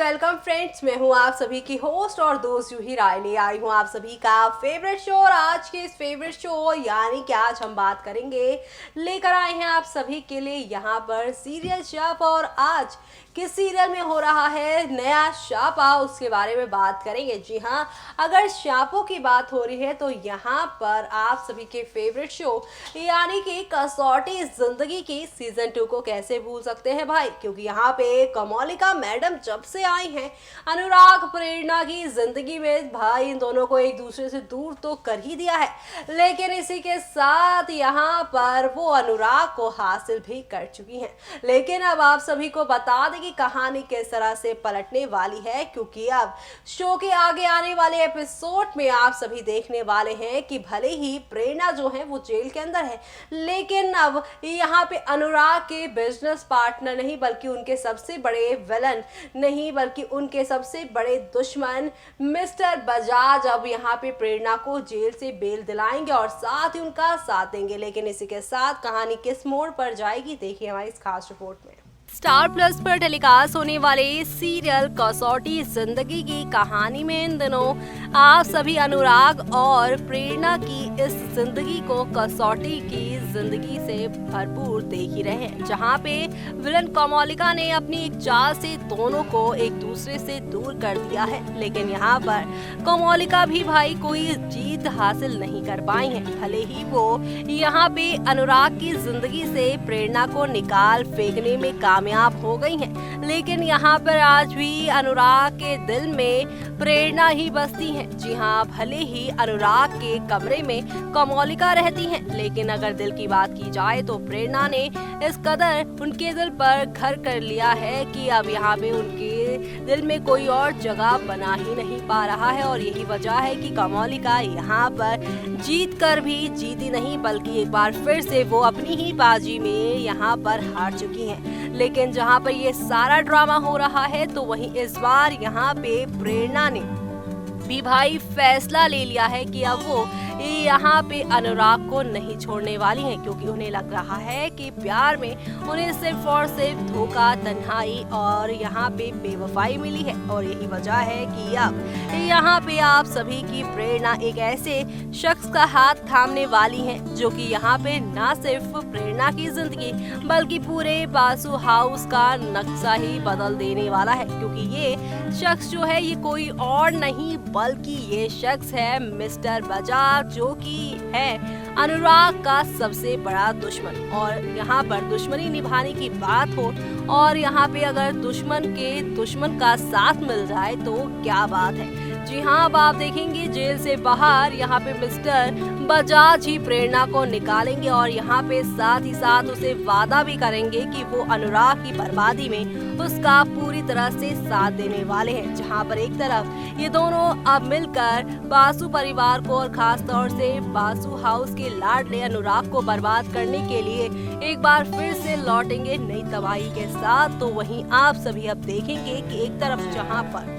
Welcome friends, मैं हूं आप सभी की होस्ट और दोस्त जूही राय। ले आई हूं आप सभी का फेवरेट शो और आज के इस फेवरेट शो यानी कि आज हम बात करेंगे, लेकर आए हैं आप सभी के लिए यहाँ पर सीरियल शाप। और आज किस सीरियल में हो रहा है नया शापा, उसके बारे में बात करेंगे। जी हाँ, अगर शापों की बात हो रही है तो यहाँ पर आप सभी के फेवरेट शो यानी कि कसौटी जिंदगी की सीजन 2 को कैसे भूल सकते हैं भाई, क्योंकि यहाँ पे कमोलिका मैडम जब से आई हैं अनुराग प्रेरणा की जिंदगी में भाई इन दोनों को एक दूसरे से दूर तो कर ही दिया है, लेकिन इसी के साथ यहाँ पर वो अनुराग को हासिल भी कर चुकी हैं। लेकिन अब आप सभी को बता दें कि कहानी किस तरह से पलटने वाली है, क्योंकि अब शो के आगे आने वाले एपिसोड में आप सभी देखने वाले हैं कि भले ही प्रेरणा जो है वो जेल के अंदर है, लेकिन अब यहाँ पे अनुराग के बिजनेस पार्टनर नहीं बल्कि उनके सबसे बड़े विलन नहीं बल्कि उनके सबसे बड़े दुश्मन मिस्टर बजाज अब यहाँ पे प्रेरणा को जेल से बेल दिलाएंगे और साथ ही उनका साथ देंगे। लेकिन इसी के साथ कहानी किस मोड़ पर जाएगी, देखिए हमारी इस खास रिपोर्ट में। स्टार प्लस पर टेलीकास्ट होने वाले सीरियल कसौटी जिंदगी की कहानी में इन दिनों आप सभी अनुराग और प्रेरणा की इस जिंदगी को कसौटी की जिंदगी से भरपूर देख ही रहे हैं, जहां पे विलन कमोलिका ने अपनी एक चाल से दोनों को एक दूसरे से दूर कर दिया है। लेकिन यहाँ पर कमोलिका भी भाई कोई जीत हासिल नहीं कर पाई है, भले ही वो यहाँ पे अनुराग की जिंदगी से प्रेरणा को निकाल फेंकने में कामयाब हो गई हैं, लेकिन यहाँ पर आज भी अनुराग के दिल में प्रेरणा ही बसती है। जी हाँ, भले ही अनुराग के कमरे में कमोलिका रहती हैं, लेकिन अगर दिल की बात की जाए तो प्रेरणा ने इस कदर उनके दिल पर घर कर लिया है कि अब यहाँ पे उनके दिल में कोई और जगह बना ही नहीं पा रहा है। और यही वजह है कि कमोलिका यहाँ पर जीत कर भी जीती नहीं बल्कि एक बार फिर से वो अपनी ही बाजी में यहाँ पर हार चुकी हैं। लेकिन जहाँ पर ये सारा ड्रामा हो रहा है तो वहीं इस बार यहाँ पे प्रेरणा ने भी भाई फैसला ले लिया है कि अब वो यहाँ पे अनुराग को नहीं छोड़ने वाली हैं, क्योंकि उन्हें लग रहा है कि प्यार में उन्हें सिर्फ और सिर्फ धोखा, तन्हाई और यहाँ पे बेवफाई मिली है। और यही वजह है कि अब यहाँ पे आप सभी की प्रेरणा एक ऐसे शख्स का हाथ थामने वाली है जो कि यहाँ पे ना सिर्फ प्रेरणा की जिंदगी बल्कि पूरे बासु हाउस का नक्शा ही बदल देने वाला है, क्योंकि ये शख्स जो है ये कोई और नहीं बल्कि ये शख्स है मिस्टर बजाज, जो कि है अनुराग का सबसे बड़ा दुश्मन। और यहाँ पर दुश्मनी निभाने की बात हो और यहाँ पे अगर दुश्मन के दुश्मन का साथ मिल जाए तो क्या बात है। जी हाँ, अब आप देखेंगे जेल से बाहर यहाँ पे मिस्टर बजाज ही प्रेरणा को निकालेंगे और यहाँ पे साथ ही साथ उसे वादा भी करेंगे कि वो अनुराग की बर्बादी में उसका पूरी तरह से साथ देने वाले हैं। जहाँ पर एक तरफ ये दोनों अब मिलकर बासु परिवार को और खास तौर से बासु हाउस के लाडले अनुराग को बर्बाद करने के लिए एक बार फिर से लौटेंगे नई तबाही के साथ। तो वहीं आप सभी अब देखेंगे कि एक तरफ जहाँ पर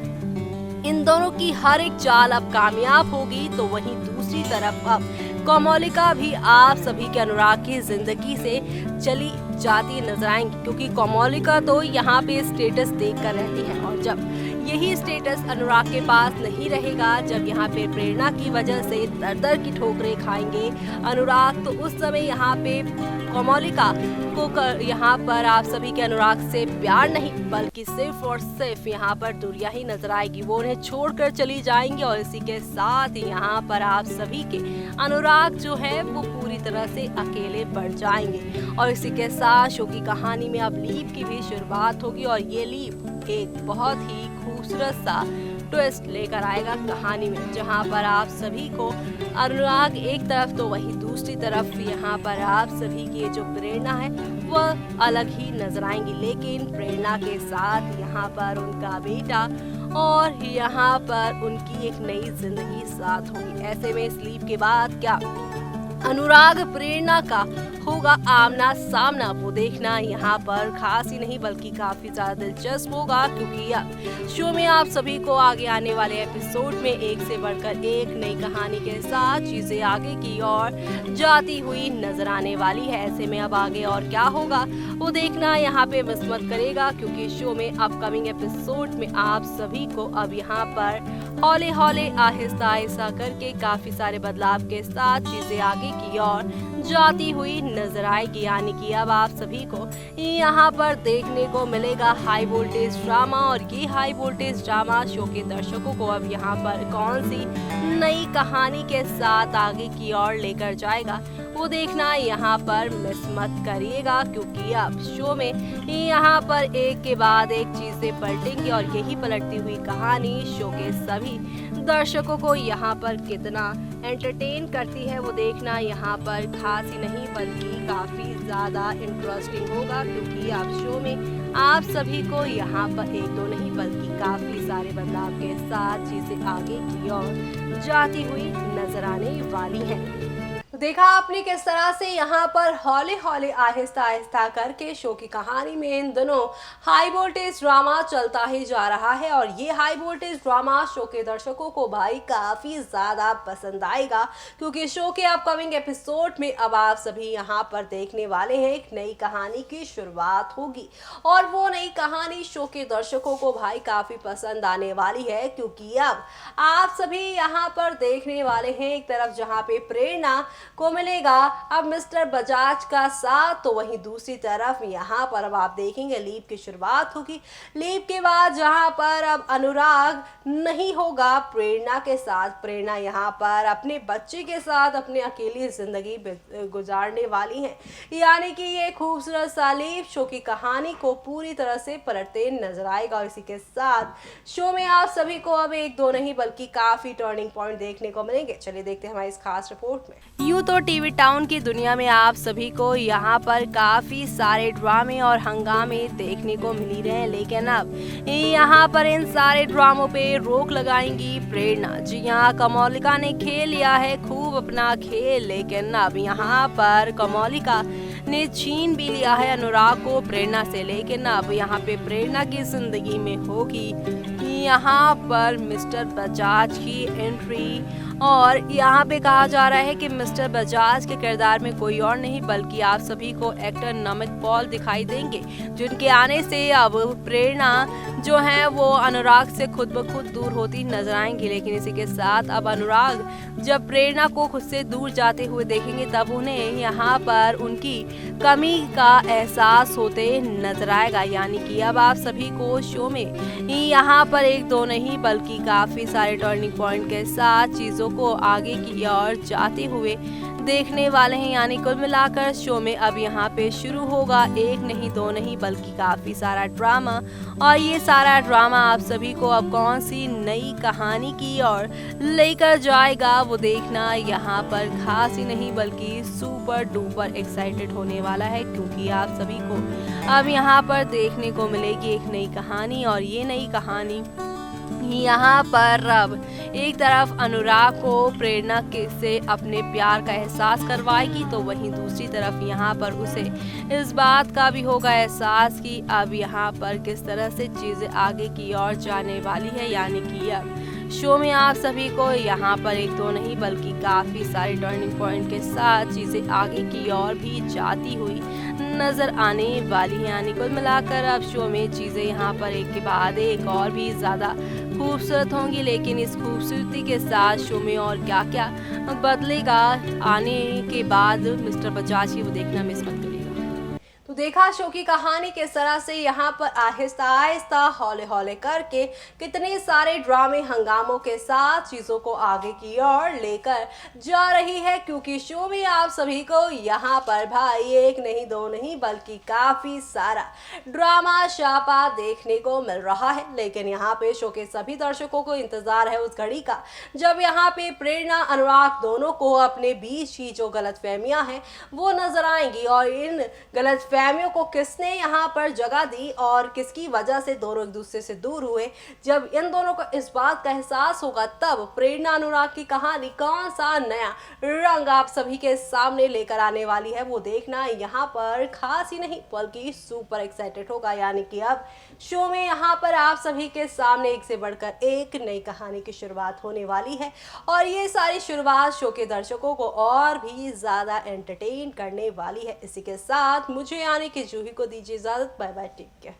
इन दोनों की हर एक चाल अब कामयाब होगी तो वहीं दूसरी तरफ अब कमोलिका भी आप सभी के अनुराग की जिंदगी से चली जाती नजर आएंगी, क्योंकि कमोलिका तो यहाँ पे स्टेटस देख कर रहती है और जब यही स्टेटस अनुराग के पास नहीं रहेगा, जब यहाँ पे प्रेरणा की वजह से दर दर की ठोकरें खाएंगे अनुराग, तो उस समय यहाँ पे कमोलिका को यहाँ पर आप सभी के अनुराग से प्यार नहीं बल्कि सिर्फ और सिर्फ यहाँ पर दुनिया ही नजर आएगी। वो उन्हें छोड़कर चली जाएंगी और इसी के साथ यहाँ पर आप सभी के अनुराग जो है वो पूरी तरह से अकेले पड़ जाएंगे। और इसी के साथ शो की कहानी में अब लीप की भी शुरुआत होगी और ये लीप एक बहुत ही खूबसूरत सा ट्विस्ट लेकर आएगा कहानी में, जहां पर आप सभी को अनुराग एक तरफ तो वही दूसरी तरफ यहाँ पर आप सभी की जो प्रेरणा है वह अलग ही नजर आएंगी। लेकिन प्रेरणा के साथ यहाँ पर उनका बेटा और यहाँ पर उनकी एक नई जिंदगी साथ होगी। ऐसे में स्लीप के बाद क्या अनुराग प्रेरणा का होगा आमना सामना, वो देखना यहाँ पर खास ही नहीं बल्कि काफी ज्यादा दिलचस्प होगा, क्योंकि अब शो में आप सभी को आगे आने वाले एपिसोड में एक से बढ़कर एक नई कहानी के साथ चीजें आगे की ओर जाती हुई नजर आने वाली है। ऐसे में अब आगे और क्या होगा वो देखना यहाँ पे मिस मत करेगा, क्योंकि शो में अपकमिंग एपिसोड में आप सभी को अब यहाँ पर हौले हौले आहिस्ता आहिस्ता करके काफी सारे बदलाव के साथ चीजें आगे की ओर जाती हुई नजर आएगी। यानी कि अब आप सभी को यहाँ पर देखने को मिलेगा हाई वोल्टेज ड्रामा, और ये हाई वोल्टेज ड्रामा शो के दर्शकों को अब यहाँ पर कौन सी नई कहानी के साथ आगे की ओर लेकर जाएगा वो देखना यहाँ पर मिस मत करिएगा, क्योंकि अब शो में यहाँ पर एक के बाद एक चीजें पलटेंगी और यही पलटती हुई कहानी शो के सभी दर्शकों को यहाँ पर कितना एंटरटेन करती है वो देखना यहाँ पर खास ही नहीं बल्कि काफी ज्यादा इंटरेस्टिंग होगा, क्योंकि अब शो में आप सभी को यहाँ पर एक दो नहीं बल्कि काफी सारे बदलाव के साथ चीजें आगे की ओर जाती हुई नजर आने वाली हैं। देखा आपने किस तरह से यहाँ पर हौले हौले आहिस्ता आहिस्ता करके शो की कहानी में इन दिनों हाई वोल्टेज ड्रामा चलता ही जा रहा है, और ये हाई वोल्टेज ड्रामा शो के दर्शकों को भाई काफी ज्यादा पसंद आएगा, क्योंकि शो के अपकमिंग एपिसोड में अब आप सभी यहाँ पर देखने वाले हैं एक नई कहानी की शुरुआत होगी, और वो नई कहानी शो के दर्शकों को भाई काफी पसंद आने वाली है, क्योंकि अब आप सभी यहाँ पर देखने वाले हैं एक तरफ जहाँ पे प्रेरणा को मिलेगा अब मिस्टर बजाज का साथ, तो वहीं दूसरी तरफ यहाँ पर अब आप देखेंगे लीप की शुरुआत होगी। लीप के बाद जहाँ पर अब अनुराग नहीं होगा प्रेरणा के साथ, प्रेरणा यहाँ पर अपने बच्चे के साथ अपनी अकेली जिंदगी गुजारने वाली हैं। यानी कि ये खूबसूरत सा लीप शो की कहानी को पूरी तरह से पलटते नजर आएगा, और इसी के साथ शो में आप सभी को अब एक दो नहीं बल्कि काफी टर्निंग पॉइंट देखने को मिलेंगे। चलिए देखते हैं हमारी इस खास रिपोर्ट में। यूं तो टीवी टाउन की दुनिया में आप सभी को यहाँ पर काफी सारे ड्रामे और हंगामे देखने को मिल ही रहे हैं, लेकिन अब यहाँ पर इन सारे ड्रामों पे रोक लगाएंगी प्रेरणा। जी हाँ, कमौलिका ने खेल लिया है खूब अपना खेल, लेकिन अब यहाँ पर कमौलिका ने छीन भी लिया है अनुराग को प्रेरणा से, लेकिन अब यहाँ पे प्रेरणा की जिंदगी में होगी यहाँ पर मिस्टर बजाज की एंट्री, और यहाँ पे कहा जा रहा है कि मिस्टर बजाज के किरदार में कोई और नहीं बल्कि आप सभी को एक्टर नमित पॉल दिखाई देंगे, जिनके आने से अब प्रेरणा जो है वो अनुराग से खुद ब खुद दूर होती नजर आएंगी। लेकिन इसी के साथ अब अनुराग जब प्रेरणा को खुद से दूर जाते हुए देखेंगे तब उन्हें यहाँ पर उनकी कमी का एहसास होते नजर आएगा। यानी कि अब आप सभी को शो में यहाँ पर एक दो नहीं बल्कि काफी सारे टर्निंग पॉइंट के साथ चीजों को आगे की ओर जाते हुए देखने वाले हैं। यानी कुल मिलाकर शो में अब यहाँ पे शुरू होगा एक नहीं दो नहीं बल्कि काफी सारा ड्रामा, और ये सारा ड्रामा आप सभी को अब कौन सी नई कहानी की ओर लेकर जाएगा वो देखना यहाँ पर खास ही नहीं बल्कि सुपर डुपर एक्साइटेड होने वाला है, क्योंकि आप सभी को अब यहाँ पर देखने को मिलेगी एक नई कहानी, और ये नई कहानी यहाँ पर अब एक तरफ अनुराग को प्रेरणा के से अपने प्यार का एहसास करवाएगी, तो वहीं दूसरी तरफ यहाँ पर उसे इस बात का भी होगा एहसास कि अब यहाँ पर किस तरह से चीज़ें आगे की ओर जाने वाली है। यानी कि अब शो में आप सभी को यहाँ पर एक दो नहीं बल्कि काफ़ी सारे टर्निंग पॉइंट के साथ चीज़ें आगे की ओर भी जाती हुई नज़र आने वाली है। यानी कुल मिलाकर अब शो में चीज़ें यहाँ पर एक के बाद एक और भी ज़्यादा खूबसूरत होंगी, लेकिन इस खूबसूरती के साथ शो में और क्या क्या बदलेगा आने के बाद मिस्टर बजाज की वो देखना मिस मत करिएगा। तो देखा शो की कहानी किस तरह से यहाँ पर आहिस्ता आहिस्ता हौले हौले करके कितने सारे ड्रामे हंगामों के साथ चीज़ों को आगे की ओर लेकर जा रही है, क्योंकि शो में आप सभी को यहाँ पर भाई एक नहीं दो नहीं बल्कि काफ़ी सारा ड्रामा शापा देखने को मिल रहा है। लेकिन यहाँ पे शो के सभी दर्शकों को इंतज़ार है उस घड़ी का जब यहाँ पे प्रेरणा अनुराग दोनों को अपने बीच की जो गलतफहमियां हैं वो नज़र आएंगी, और इन गलतफहमियों कैमियो को किसने यहाँ पर जगह दी और किसकी वजह से दोनों एक दूसरे से दूर हुए। जब इन दोनों को इस बात का एहसास होगा तब प्रेरणा अनुराग की कहानी कौन सा नया रंग आप सभी के सामने लेकर आने वाली है, वो देखना यहाँ पर खास ही नहीं बल्कि सुपर एक्साइटेड होगा। यानी कि अब शो में यहाँ पर आप सभी के सामने एक से बढ़कर एक नई कहानी की शुरुआत होने वाली है और ये सारी शुरुआत शो के दर्शकों को और भी ज्यादा एंटरटेन करने वाली है। इसी के साथ मुझे यानी कि जूही को दीजिए इजाजत। Bye bye, take care.